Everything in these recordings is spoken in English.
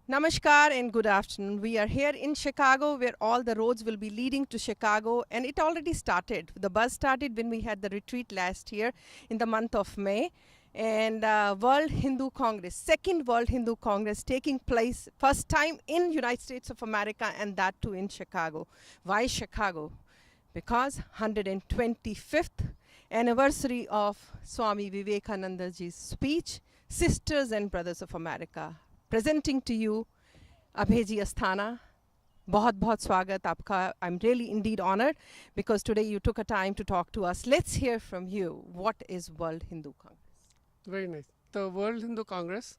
Namaskar and good afternoon. We are here in Chicago where all the roads will be leading to Chicago, and it already started. The buzz started when we had the retreat last year in the month of May. And World Hindu Congress, second World Hindu Congress taking place first time in United States of America, and that too in Chicago. Why Chicago? Because 125th anniversary of Swami Vivekanandaji's speech, Sisters and Brothers of America. Presenting to you अभय जी अस्थाना बहुत बहुत स्वागत आपका I'm really indeed honored because today you took a time to talk to us. Let's hear from you. What is World Hindu Congress? Very nice. The World Hindu Congress,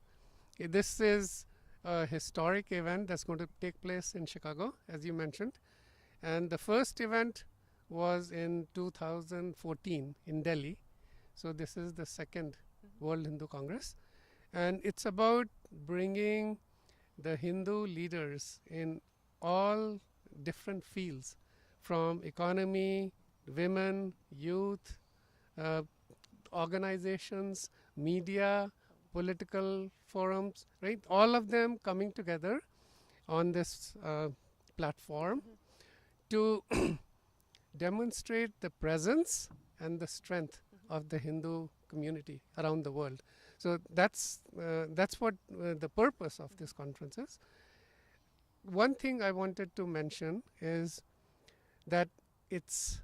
this is a historic event that's going to take place in Chicago, as you mentioned. And the first event was in 2014 in Delhi. So this is the second World Hindu Congress. And it's about bringing the Hindu leaders in all different fields, from economy, women, youth, organizations, media, political forums, right? All of them coming together on this platform to demonstrate the presence and the strength of the Hindu community around the world. So that's what the purpose of this conference is. One thing I wanted to mention is that it's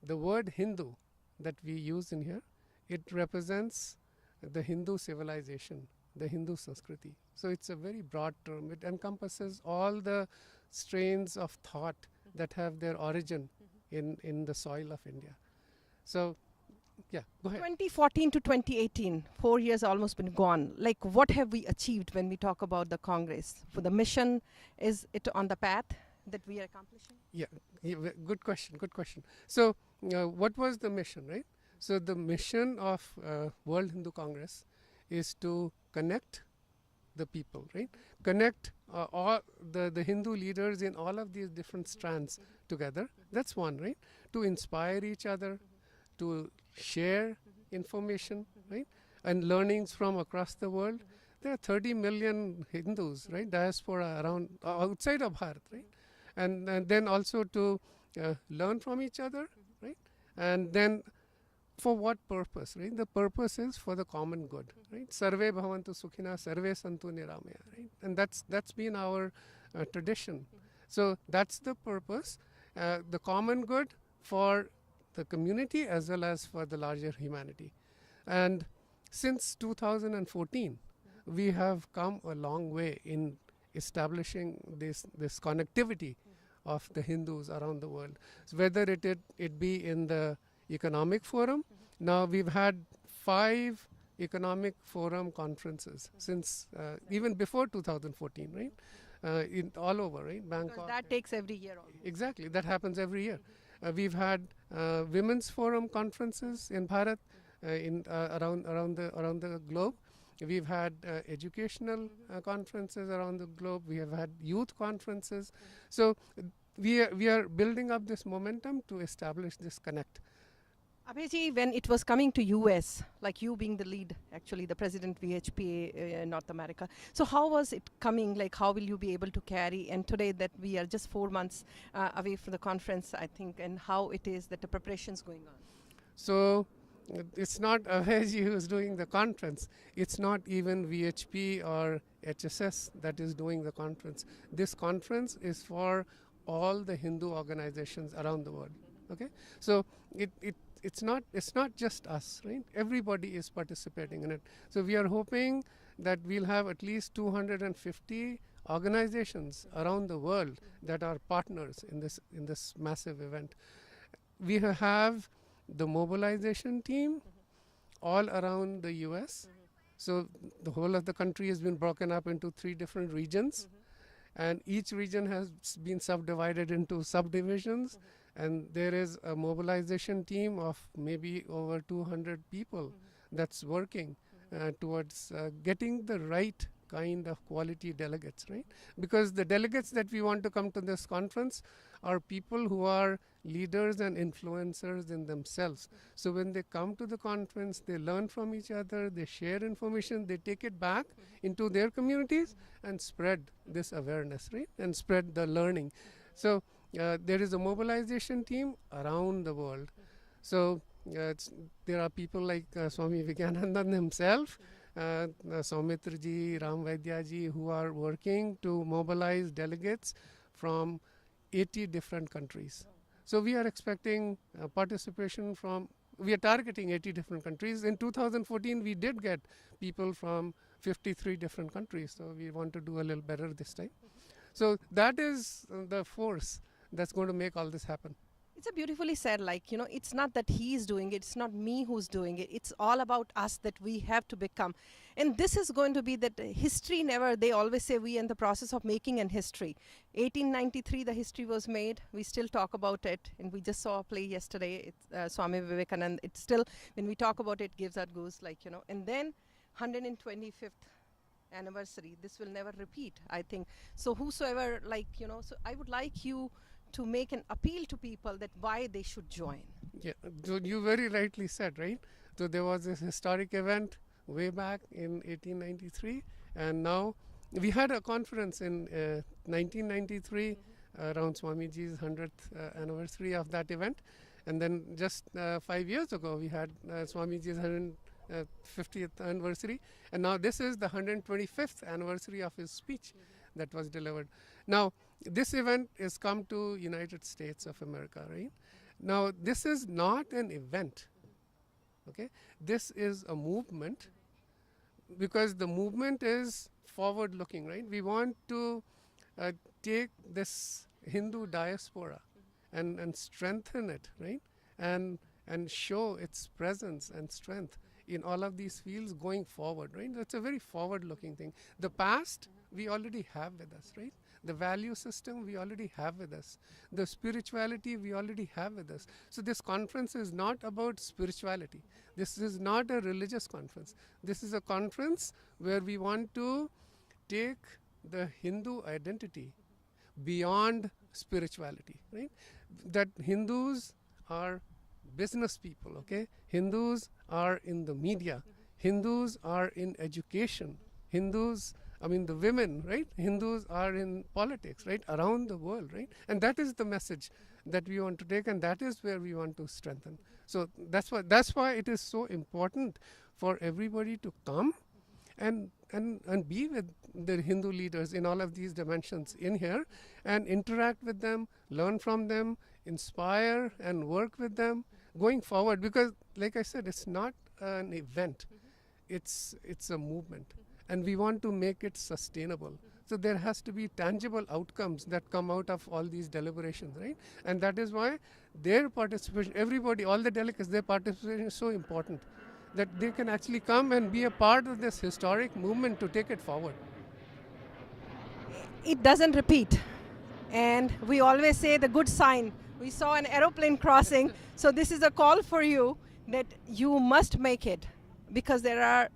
the word Hindu that we use in here. It represents the Hindu civilization, the Hindu Sanskriti. So it's a very broad term. It encompasses all the strains of thought that have their origin in the soil of India. So yeah, go ahead. 2014 to 2018, 4 years almost been gone. Like what have we achieved when we talk about the Congress? For the mission, is it on the path that we are accomplishing? Yeah, good question. So what was the mission, right? So the mission of World Hindu Congress is to connect the people, right? Connect all the Hindu leaders in all of these different strands together. That's one, right? To inspire each other, to share information, right? And learnings from across the world. There are 30 million Hindus, right? Diaspora around outside of Bharat, right? And then also to learn from each other, right? And then for what purpose, right? The purpose is for the common good, right? Sarve bhavantu sukhina, sarve santu niramaya, right? And that's been our tradition. So that's the purpose, the common good for the community as well as for the larger humanity. And since 2014, we have come a long way in establishing this connectivity of the Hindus around the world. So whether it be in the economic forum, now we've had 5 economic forum conferences since even before 2014, right? In all over, right? Bangkok. Because that takes every year almost. Exactly, that happens every year. We've had women's forum conferences in Bharat, around the globe. We've had educational conferences around the globe. We have had youth conferences. So we are building up this momentum to establish this connect. Abhayji, when it was coming to US, like you being the lead, actually the president VHPA in North America, so how was it coming? Like how will you be able to carry? And today that we are just 4 months away from the conference, I think, and how it is that the preparations going on? So it's not Abhayji who is doing the conference. It's not even VHP or HSS that is doing the conference. This conference is for all the Hindu organizations around the world. Okay, so it's not just us, right? Everybody is participating in it. So we are hoping that we'll have at least 250 organizations around the world that are partners in this massive event. We have the mobilization team all around the US. So the whole of the country has been broken up into 3 different regions, and each region has been subdivided into subdivisions. And there is a mobilization team of maybe over 200 people that's working towards getting the right kind of quality delegates, right? Because the delegates that we want to come to this conference are people who are leaders and influencers in themselves. So when they come to the conference, they learn from each other, they share information, they take it back into their communities and spread this awareness, right? And spread the learning. So there is a mobilization team around the world. So there are people like Swami Vivekananda himself, Saumitra ji, Ram Vaidya ji, who are working to mobilize delegates from 80 different countries. So we are expecting participation from, we are targeting 80 different countries. In 2014, we did get people from 53 different countries. So we want to do a little better this time. So that is the force that's going to make all this happen. It's a beautifully said, like, it's not that he's doing it, it's not me who's doing it, it's all about us that we have to become. And this is going to be that history never, they always say we are in the process of making an history. 1893, the history was made, we still talk about it, and we just saw a play yesterday, it's Swami Vivekananda, it's still, when we talk about it, gives that goose, like, and then 125th anniversary, this will never repeat, I think. So whosoever, like, so I would like you to make an appeal to people that why they should join. Yeah, so you very rightly said, right? So there was this historic event way back in 1893, and now we had a conference in 1993 around Swamiji's 100th anniversary of that event, and then just 5 years ago we had Swamiji's 150th anniversary, and now this is the 125th anniversary of his speech that was delivered. Now this event is come to United States of America, right? Now this is not an event, okay? This is a movement, because the movement is forward looking, right? We want to take this Hindu diaspora and strengthen it, right? And show its presence and strength in all of these fields going forward, right? That's a very forward looking thing. The past we already have with us, right? The value system we already have with us. The spirituality we already have with us. So this conference is not about spirituality. This is not a religious conference. This is a conference where we want to take the Hindu identity beyond spirituality, right? That Hindus are business people, okay? Hindus are in the media. Hindus are in education. Hindus, I mean the women, right? Hindus are in politics, right? Around the world, right? And that is the message that we want to take, and that is where we want to strengthen. So that's why it is so important for everybody to come and be with the Hindu leaders in all of these dimensions in here and interact with them, learn from them, inspire and work with them going forward. Because like I said, it's not an event, it's a movement, and we want to make it sustainable. So there has to be tangible outcomes that come out of all these deliberations, right? And that is why their participation, everybody, all the delegates, their participation is so important, that they can actually come and be a part of this historic movement to take it forward. It doesn't repeat. And we always say the good sign. We saw an aeroplane crossing. So this is a call for you that you must make it. Because there are,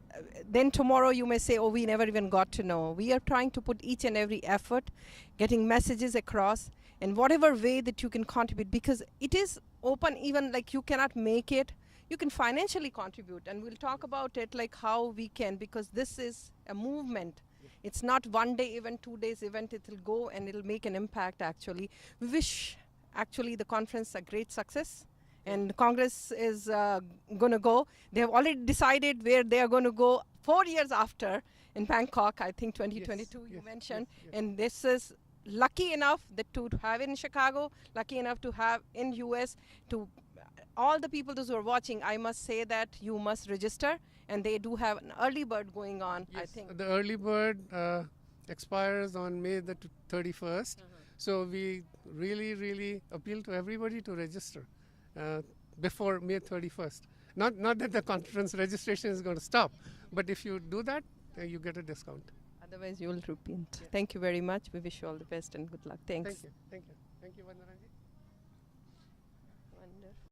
then tomorrow you may say, oh, we never even got to know. We are trying to put each and every effort, getting messages across, in whatever way that you can contribute. Because it is open, even like you cannot make it, you can financially contribute, and we'll talk about it like how we can, because this is a movement. It's not one day event, 2 days event, it will go and it'll make an impact actually. We wish actually the conference a great success, and Congress is going to go. They have already decided where they are going to go 4 years after in Bangkok, I think 2022 you mentioned, and this is lucky enough that to have it in Chicago, lucky enough to have in US, to all the people those who are watching, I must say that you must register, and they do have an early bird going on, I think. The early bird expires on May the 31st. So we really appeal to everybody to register before May 31st. Not that the conference registration is going to stop, but if you do that, you get a discount. Otherwise you will repeat. Thank you very much. We wish you all the best and good luck. Thanks. Thank you. Thank you, Vandanaji.